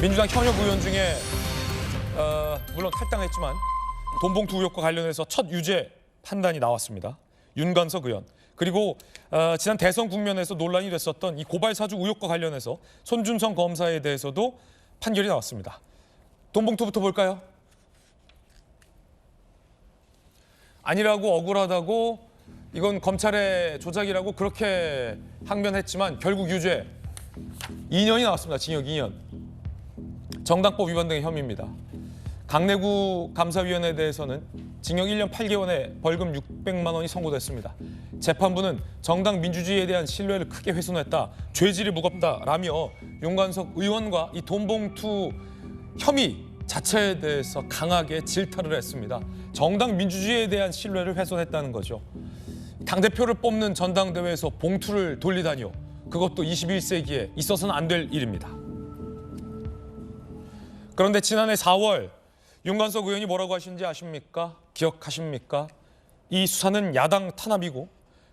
민주당 현역 의원 중에 물론 탈당했지만 돈봉투 의혹과 관련해서 첫 유죄 판단이 나왔습니다. 윤관석 의원. 그리고 지난 대선 국면에서 논란이 됐었던 이 고발 사주 의혹과 관련해서 손준성 검사에 대해서도 판결이 나왔습니다. 돈봉투부터 볼까요? 아니라고 억울하다고 이건 검찰의 조작이라고 그렇게 항변했지만 결국 유죄 2년이 나왔습니다. 징역 2년. 정당법 위반 등의 혐의입니다. 강내구 감사위원회에 대해서는 징역 1년 8개월에 벌금 600만 원이 선고됐습니다. 재판부는 정당 민주주의에 대한 신뢰를 크게 훼손했다, 죄질이 무겁다라며 윤관석 의원과 이 돈봉투 혐의 자체에 대해서 강하게 질타를 했습니다. 정당 민주주의에 대한 신뢰를 훼손했다는 거죠. 당대표를 뽑는 전당대회에서 봉투를 돌리다니요. 그것도 21세기에 있어서는 안 될 일입니다. 그런데 지난해 4월 윤관석 의원이 뭐라고 하시는지 아십니까? 기억하십니까? 이 수사는 야당 탄압이고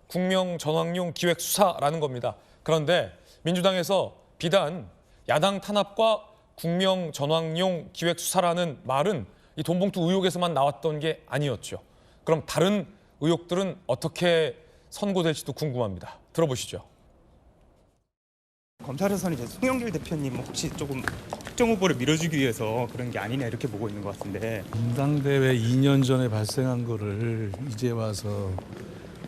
국명 전황용 기획 수사라는 겁니다. 그런데 민주당에서 비단 야당 탄압과 국명 전황용 기획 수사라는 말은 이 돈봉투 의혹에서만 나왔던 게 아니었죠. 그럼 다른 의혹들은 어떻게 선고될지도 궁금합니다. 들어보시죠. 검찰에서는 이제 송영길 대표님 혹시 조금 특정 후보를 밀어주기 위해서 그런 게 아니냐 이렇게 보고 있는 것 같은데. 전당대회 2년 전에 발생한 거를 이제 와서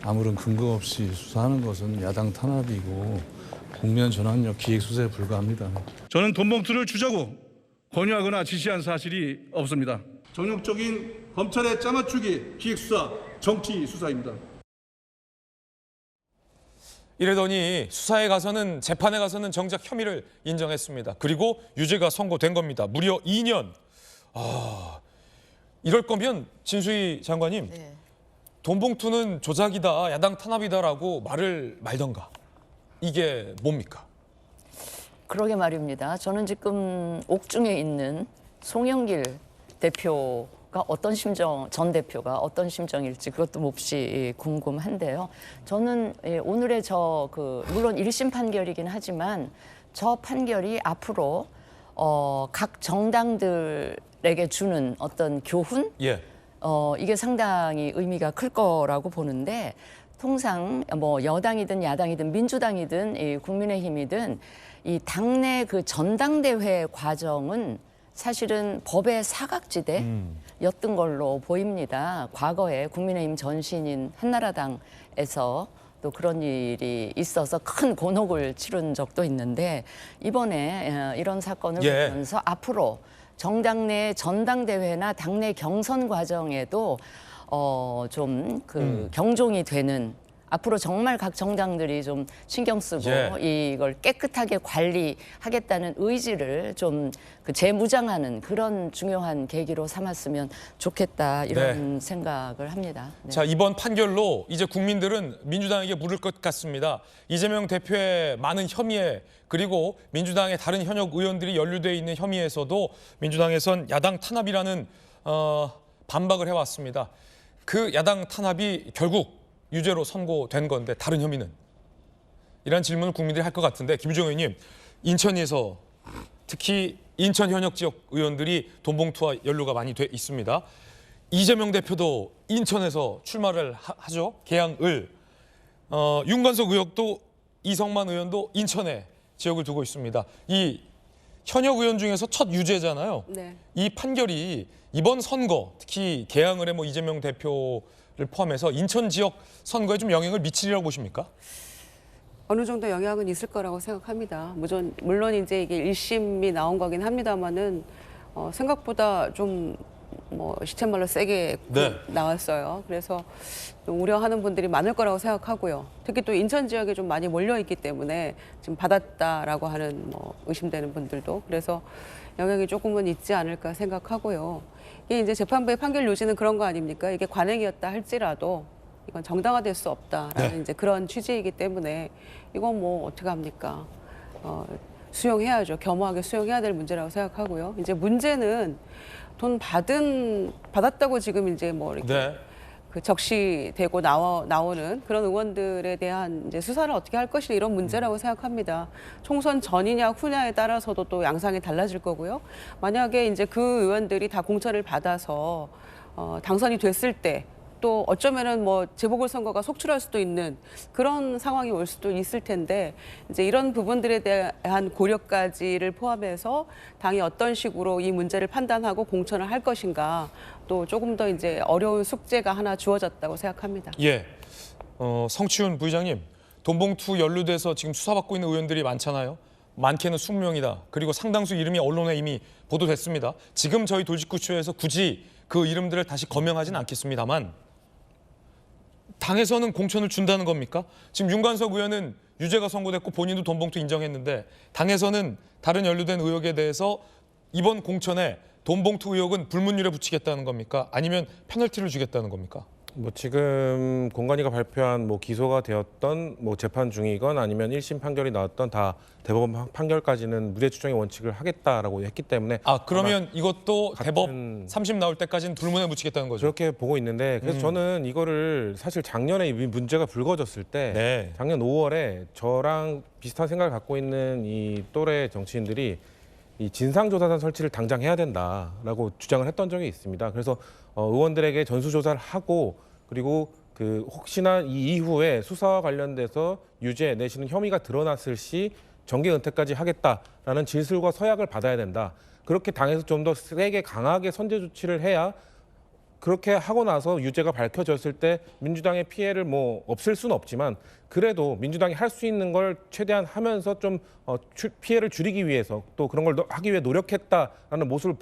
아무런 근거 없이 수사하는 것은 야당 탄압이고 국면 전환력 기획 수사에 불과합니다. 저는 돈봉투를 주자고 권유하거나 지시한 사실이 없습니다. 전형적인 검찰의 짜맞추기 기획수사, 정치 수사입니다. 이러더니 수사에 가서는 재판에 가서는 정작 혐의를 인정했습니다. 그리고 유죄가 선고된 겁니다. 무려 2년. 이럴 거면 진수희 장관님, 네. 돈봉투는 조작이다, 야당 탄압이다라고 말을 말던가. 이게 뭡니까? 그러게 말입니다. 저는 지금 옥중에 있는 송영길 대표가 어떤 심정, 전 대표가 어떤 심정일지 그것도 몹시 궁금한데요. 저는 오늘의 물론 1심 판결이긴 하지만 저 판결이 앞으로 각 정당들에게 주는 어떤 교훈? 예. 이게 상당히 의미가 클 거라고 보는데, 통상 뭐 여당이든 야당이든 민주당이든 이 국민의힘이든 이 당내 그 전당대회 과정은 사실은 법의 사각지대였던 걸로 보입니다. 과거에 국민의힘 전신인 한나라당에서 또 그런 일이 있어서 큰 곤혹을 치른 적도 있는데, 이번에 이런 사건을 예. 보면서 앞으로 정당 내 전당대회나 당내 경선 과정에도 좀 경종이 되는, 앞으로 정말 각 정당들이 좀 신경 쓰고 이걸 깨끗하게 관리하겠다는 의지를 좀 재무장하는 그런 중요한 계기로 삼았으면 좋겠다, 이런 생각을 합니다. 네. 자, 이번 판결로 이제 국민들은 민주당에게 물을 것 같습니다. 이재명 대표의 많은 혐의에, 그리고 민주당의 다른 현역 의원들이 연루되어 있는 혐의에서도 민주당에선 야당 탄압이라는 반박을 해왔습니다. 그 야당 탄압이 결국 유죄로 선고된 건데 다른 혐의는? 이런 질문을 국민들이 할 것 같은데, 김우중 의원님, 인천에서 특히 인천 현역 지역 의원들이 돈봉투와 연루가 많이 돼 있습니다. 이재명 대표도 인천에서 출마를 하죠. 개항을. 윤관석 의원도 이성만 의원도 인천에 지역을 두고 있습니다. 이 현역 의원 중에서 첫 유죄잖아요. 네. 이 판결이 이번 선거, 특히 개항을의 이재명 대표를 포함해서 인천 지역 선거에 좀 영향을 미치리라고 보십니까? 어느 정도 영향은 있을 거라고 생각합니다. 물론 이제 이게 1심이 나온 거긴 합니다만은 생각보다 좀 시쳇말로 세게 나왔어요. 그래서 좀 우려하는 분들이 많을 거라고 생각하고요. 특히 또 인천 지역에 좀 많이 몰려 있기 때문에 지금 받았다라고 하는 의심되는 분들도, 그래서 영향이 조금은 있지 않을까 생각하고요. 이게 이제 재판부의 판결 요지는 그런 거 아닙니까? 이게 관행이었다 할지라도 이건 정당화될 수 없다라는 이제 그런 취지이기 때문에 이건 어떻게 합니까? 수용해야죠. 겸허하게 수용해야 될 문제라고 생각하고요. 이제 문제는 돈 받았다고 지금 이제 이렇게 그 적시되고 나오는 그런 의원들에 대한 이제 수사를 어떻게 할 것이냐 이런 문제라고 생각합니다. 총선 전이냐 후냐에 따라서도 또 양상이 달라질 거고요. 만약에 이제 그 의원들이 다 공천을 받아서 당선이 됐을 때 또 어쩌면은 뭐 재보궐선거가 속출할 수도 있는 그런 상황이 올 수도 있을 텐데 이제 이런 부분들에 대한 고려까지를 포함해서 당이 어떤 식으로 이 문제를 판단하고 공천을 할 것인가 또 조금 더 이제 어려운 숙제가 하나 주어졌다고 생각합니다. 예. 성치훈 부의장님, 돈봉투 연루돼서 지금 수사받고 있는 의원들이 많잖아요. 많게는 20명이다. 그리고 상당수 이름이 언론에 이미 보도됐습니다. 지금 저희 돌직구쇼에서 굳이 그 이름들을 다시 거명하진 않겠습니다만 당에서는 공천을 준다는 겁니까? 지금 윤관석 의원은 유죄가 선고됐고 본인도 돈봉투 인정했는데 당에서는 다른 연루된 의혹에 대해서 이번 공천에 돈봉투 의혹은 불문율에 붙이겠다는 겁니까? 아니면 페널티를 주겠다는 겁니까? 뭐 지금 공관위가 발표한 뭐 기소가 되었던 뭐 재판 중이건 아니면 1심 판결이 나왔던 다 대법원 판결까지는 무죄 추정의 원칙을 하겠다라고 했기 때문에 그러면 이것도 같은- 대법 3심 나올 때까지는 불문에 붙이겠다는 거죠? 그렇게 보고 있는데 그래서 저는 이거를 사실 작년에 이 문제가 불거졌을 때 네. 작년 5월에 저랑 비슷한 생각을 갖고 있는 이 또래 정치인들이 이 진상조사단 설치를 당장 해야 된다라고 주장을 했던 적이 있습니다. 그래서 의원들에게 전수조사를 하고 그리고 그 혹시나 이 이후에 수사와 관련돼서 유죄 내지는 혐의가 드러났을 시 정계 은퇴까지 하겠다라는 진술과 서약을 받아야 된다. 그렇게 당에서 좀 더 세게 강하게 선제 조치를 해야 그렇게 하고 나서 유죄가 밝혀졌을 때 민주당의 피해를 뭐 없앨 수는 없지만 그래도 민주당이 할 수 있는 걸 최대한 하면서 좀 피해를 줄이기 위해서 또 그런 걸 하기 위해 노력했다라는 모습을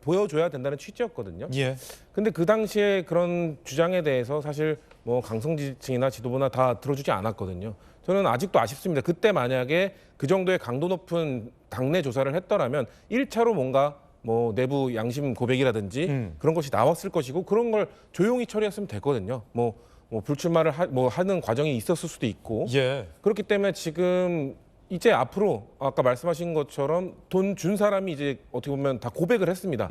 보여줘야 된다는 취지였거든요. 예. 근데 그 당시에 그런 주장에 대해서 사실 뭐 강성지층이나 지도부나 다 들어주지 않았거든요. 저는 아직도 아쉽습니다. 그때 만약에 그 정도의 강도 높은 당내 조사를 했더라면 1차로 뭔가 뭐 내부 양심 고백이라든지 그런 것이 나왔을 것이고 그런 걸 조용히 처리했으면 됐거든요. 뭐 불출마를 하는 과정이 있었을 수도 있고 예. 그렇기 때문에 지금 이제 앞으로 아까 말씀하신 것처럼 돈 준 사람이 이제 어떻게 보면 다 고백을 했습니다.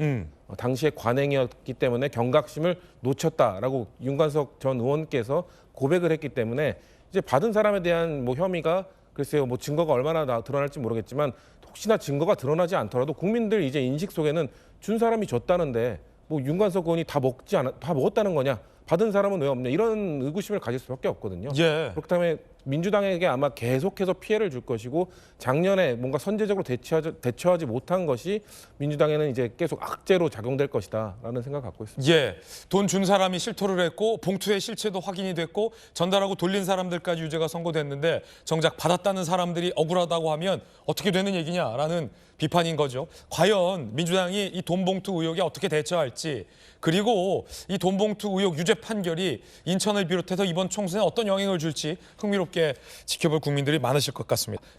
당시에 관행이었기 때문에 경각심을 놓쳤다라고 윤관석 전 의원께서 고백을 했기 때문에 이제 받은 사람에 대한 뭐 혐의가 글쎄요 뭐 증거가 얼마나 드러날지 모르겠지만 혹시나 증거가 드러나지 않더라도 국민들 이제 인식 속에는 준 사람이 줬다는데 뭐 윤관석 의원이 다 먹었다는 거냐? 받은 사람은 왜 없냐? 이런 의구심을 가질 수밖에 없거든요. 예. 그렇기 때문에 민주당에게 아마 계속해서 피해를 줄 것이고 작년에 뭔가 선제적으로 대처하지 못한 것이 민주당에는 이제 계속 악재로 작용될 것이다라는 생각을 갖고 있습니다. 예, 돈 준 사람이 실토를 했고 봉투의 실체도 확인이 됐고 전달하고 돌린 사람들까지 유죄가 선고됐는데 정작 받았다는 사람들이 억울하다고 하면 어떻게 되는 얘기냐라는 비판인 거죠. 과연 민주당이 이 돈봉투 의혹에 어떻게 대처할지 그리고 이 돈봉투 의혹 유죄 판결이 인천을 비롯해서 이번 총선에 어떤 영향을 줄지 흥미롭게 지켜볼 국민들이 많으실 것 같습니다.